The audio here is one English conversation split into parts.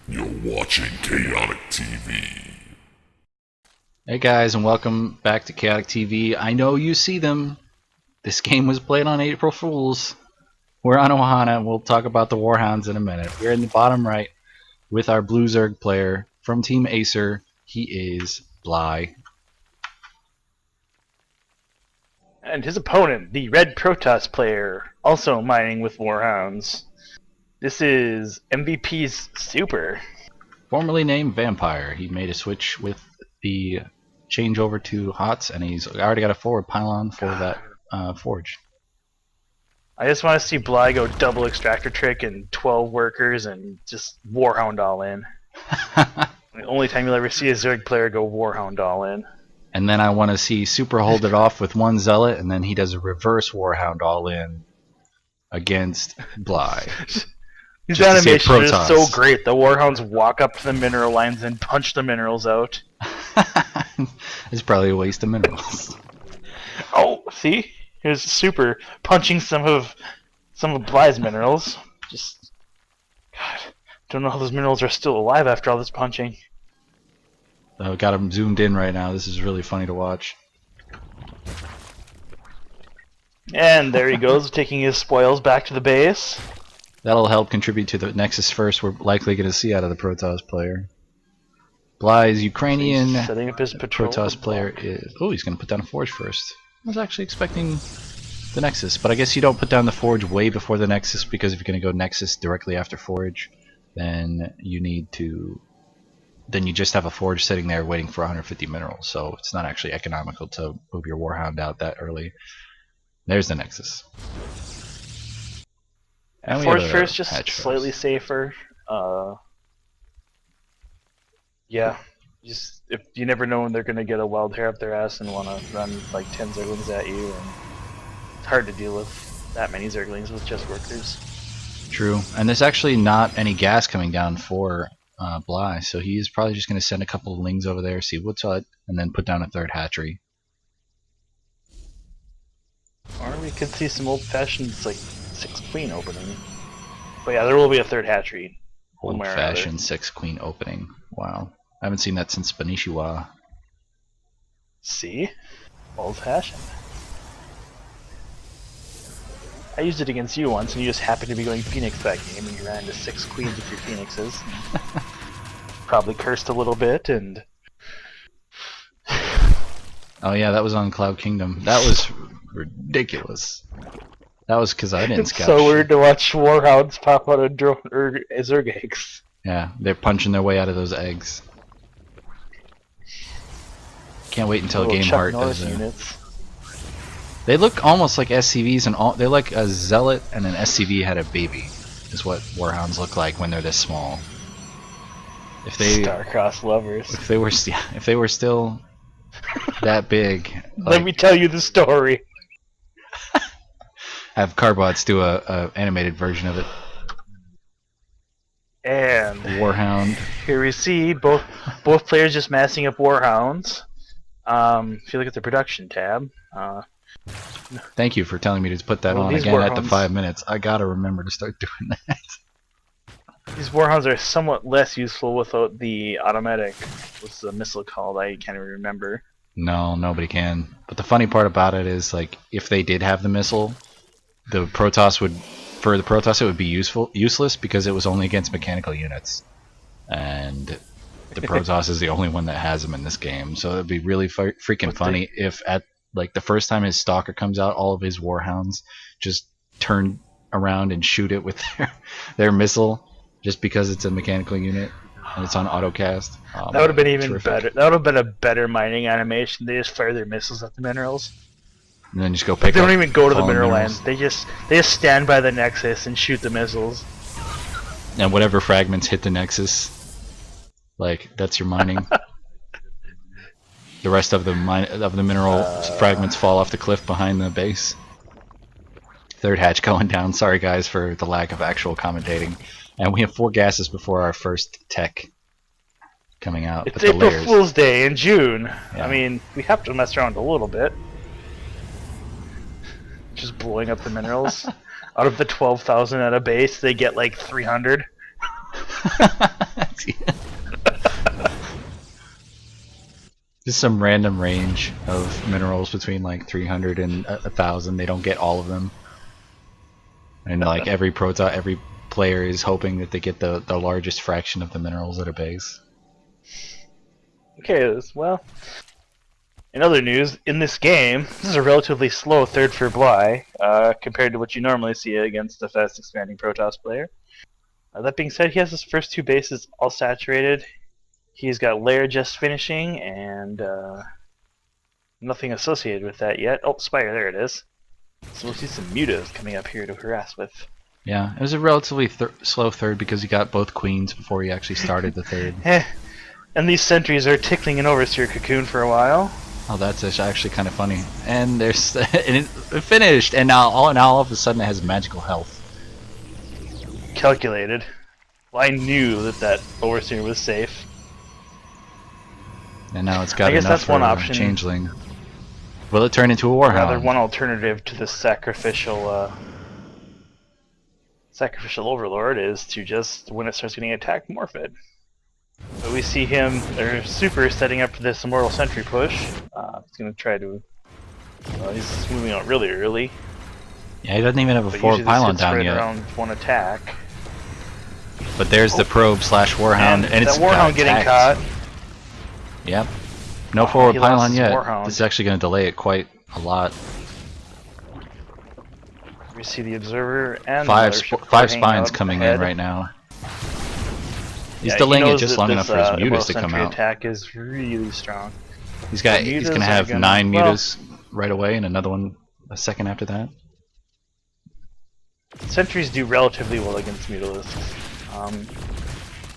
You're watching Chaotic TV. Hey guys, and welcome back to Chaotic TV. I know you see them. This game was played on April Fools. We're on Ohana, and we'll talk about the Warhounds in a minute. We're in the bottom right with our Blue Zerg player from Team Acer. He is Bly. And his opponent, the Red Protoss player, also mining with Warhounds. This is MVP's Super. Formerly named Vampire. He made a switch with the changeover to HOTS, and he's already got a forward pylon for that forge. I just want to see Bly go double extractor trick and 12 workers and just Warhound all in. The only time you'll ever see a Zerg player go Warhound all in. And then I want to see Super hold it off with one Zealot, and then he does a reverse Warhound all in against Bly. These animations are so great. The Warhounds walk up to the mineral lines and punch the minerals out. It's probably a waste of minerals. Oh, see? Here's Super punching some of Bly's minerals. Just, God, don't know how those minerals are still alive after all this punching. Got him zoomed in right now. This is really funny to watch. And there he goes, taking his spoils back to the base. That'll help contribute to the Nexus first we're likely going to see out of the Protoss player. Bly's Ukrainian setting up his patrol Protoss player is... Oh, he's going to put down a Forge first. I was actually expecting the Nexus, but I guess you don't put down the Forge way before the Nexus, because if you're going to go Nexus directly after Forge, then you need to... Then you just have a Forge sitting there waiting for 150 minerals, so it's not actually economical to move your Warhound out that early. There's the Nexus. And Forge first, just slightly safer. Yeah, just if you never know when they're gonna get a wild hair up their ass and want to run like 10 Zerglings at you, and it's hard to deal with that many Zerglings with just workers. True, and there's actually not any gas coming down for Bly, so he's probably just going to send a couple of Lings over there, see what's up, and then put down a third hatchery. Or we could see some old-fashioned like 6 Queen opening. But yeah, there will be a third hatchery. Old-fashioned 6 Queen opening. Wow. I haven't seen that since Benishiwa. See? Old-fashioned. I used it against you once, and you just happened to be going Phoenix that game, and you ran into 6 Queens with your Phoenixes. Probably cursed a little bit, and... Oh yeah, that was on Cloud Kingdom. That was ridiculous. That was because I didn't scout. It's so weird to watch Warhounds pop out of drone or Zerg eggs. Yeah, they're punching their way out of those eggs. Can't wait until Game Heart does it. Units. They look almost like SCVs, and they're like a Zealot and an SCV had a baby. Is what Warhounds look like when they're this small. If they Star-crossed lovers. If they were still that big. Like, let me tell you the story. Have Carbots do a animated version of it. And Warhound. Here we see both players just massing up Warhounds. If you look at the production tab. Thank you for telling me to put that on again at the 5 minutes. I gotta remember to start doing that. These Warhounds are somewhat less useful without the automatic. What's the missile called? I can't even remember. No, nobody can. But the funny part about it is, like, if they did have the missile, the Protoss would, for the Protoss, it would be useless because it was only against mechanical units, and the Protoss is the only one that has them in this game. So it'd be really freaking funny if at like the first time his Stalker comes out, all of his Warhounds just turn around and shoot it with their missile, just because it's a mechanical unit and it's on autocast. That would have been even better. That would have been a better mining animation. They just fire their missiles at the minerals. And then just go pick up. They don't even go to the mineral minerals. land. They just stand by the Nexus and shoot the missiles. And whatever fragments hit the Nexus, like, that's your mining. The rest of the mineral fragments fall off the cliff behind the base. Third hatch going down. Sorry guys for the lack of actual commentating. And we have 4 gases before our first tech coming out. It's April Fool's Day in June. Yeah. I mean, we have to mess around a little bit. Just blowing up the minerals. Out of the 12,000 at a base, they get like 300. crazy. Just some random range of minerals between like 300 and 1,000. They don't get all of them, and like every player is hoping that they get the largest fraction of the minerals at a base. Okay, well, in other news, in this game, this is a relatively slow third for Bly, compared to what you normally see against a fast expanding Protoss player. That being said, he has his first 2 bases all saturated. He's got layer just finishing, and nothing associated with that yet. Oh, Spire, there it is. So we'll see some mutas coming up here to harass with. Yeah, it was a relatively slow third because he got both queens before he actually started the third. And these sentries are tickling an overseer cocoon for a while. Oh, that's actually kind of funny. And there's and it finished, and now all of a sudden it has magical health. Calculated. Well, I knew that overseer was safe. And now it's got I guess enough that's for one a option. changeling. Will it turn into a warhound? Rather, one alternative to the sacrificial overlord is to just, when it starts getting attacked, morph it. But we see him, or Super, setting up for this Immortal Sentry push. He's going to try to... he's moving out really early. Yeah, he doesn't even have a forward pylon down yet. Around one attack. But there's the probe / warhound, and it's that warhound getting caught. Yep. No forward pylon yet. Warhound. This is actually going to delay it quite a lot. We see the observer and five the spines coming in right now. He's delaying it just long enough for his mutas to come out. Attack is really strong. He's going to have 9 mutas right away, and another one a second after that. Sentries do relatively well against mutalisks.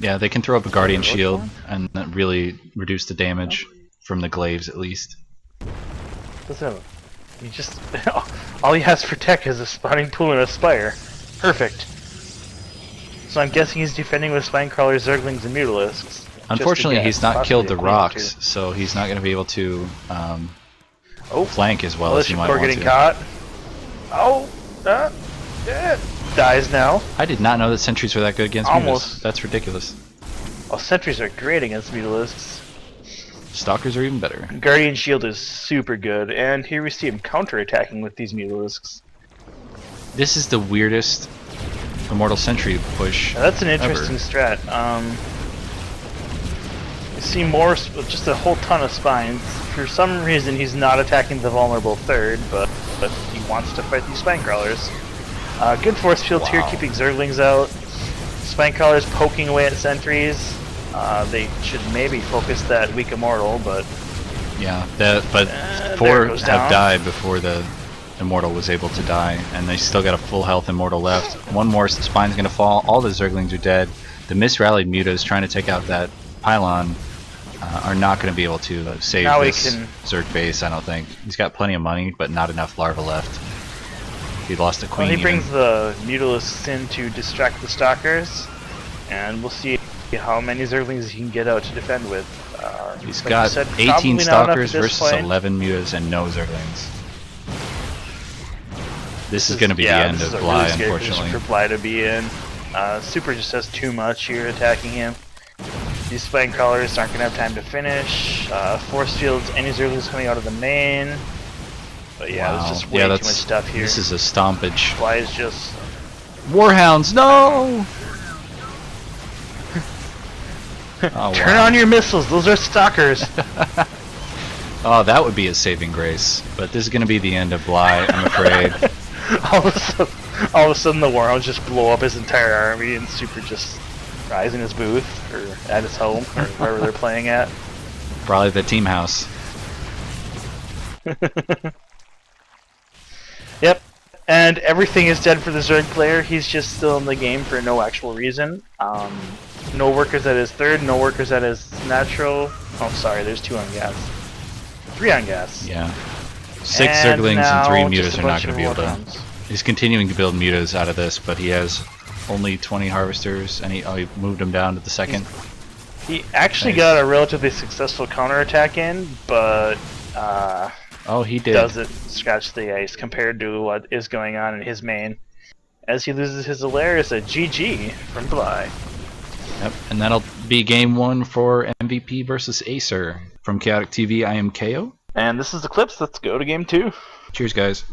Yeah, they can throw up a guardian shield and really reduce the damage from the glaives at least. Listen, you just all he has for tech is a spawning pool and a spire. Perfect. So I'm guessing he's defending with spine crawlers, zerglings, and mutalisks. Unfortunately, he's not killed the rocks, so he's not going to be able to flank as well as he might want to. Caught. Oh, dies now. I did not know that sentries were that good against mutas. That's ridiculous. Well, sentries are great against mutalisks. Stalkers are even better. Guardian shield is super good, and here we see him counterattacking with these mutalisks. This is the weirdest Immortal Sentry push. Now, that's an interesting strat. You see more, just a whole ton of spines. For some reason, he's not attacking the vulnerable third, but he wants to fight these spine crawlers. Good force fields here, keeping zerglings out. Spine crawlers poking away at sentries. They should maybe focus that weak immortal, but yeah, but 4 have died before the immortal was able to die, and they still got a full health immortal left. One more spine's gonna fall. All the zerglings are dead. The misrallied mutas trying to take out that pylon are not going to be able to save this Zerg base. I don't think he's got plenty of money, but not enough larva left. He lost a queen. Well, he brings the mutalisks in to distract the stalkers, and we'll see how many zerglings he can get out to defend with. He's got 18 stalkers versus 11 mutas and no zerglings. This is going to be the end of Bly, unfortunately. For Bly to be in. Super just has too much here attacking him. These spine crawlers aren't going to have time to finish. Force fields, any zerglings coming out of the main. But yeah, there's just way too much stuff here. This is a stompage. Bly is just... Warhounds, no! Turn on your missiles, those are stalkers! Oh, that would be a saving grace. But this is going to be the end of Bly, I'm afraid. all of a sudden the Warhounds just blow up his entire army, and Super just rise in his booth, or at his home, or wherever they're playing at. Probably the team house. Yep, and everything is dead for the Zerg player. He's just still in the game for no actual reason. No workers at his third, no workers at his natural. Oh, sorry, there's 2 on gas. 3 on gas. Yeah. 6 zerglings and 3 mutas are not going to be able to... He's continuing to build mutas out of this, but he has only 20 harvesters, and he moved them down to the second. He actually got a relatively successful counterattack in, but... oh, he did. Doesn't scratch the ice compared to what is going on in his main. As he loses his Alair, it's a GG from Bly. Yep, and that'll be game 1 for MVP versus Acer. From Chaotic TV, I am KO. And this is Eclipse. Let's go to game 2. Cheers, guys.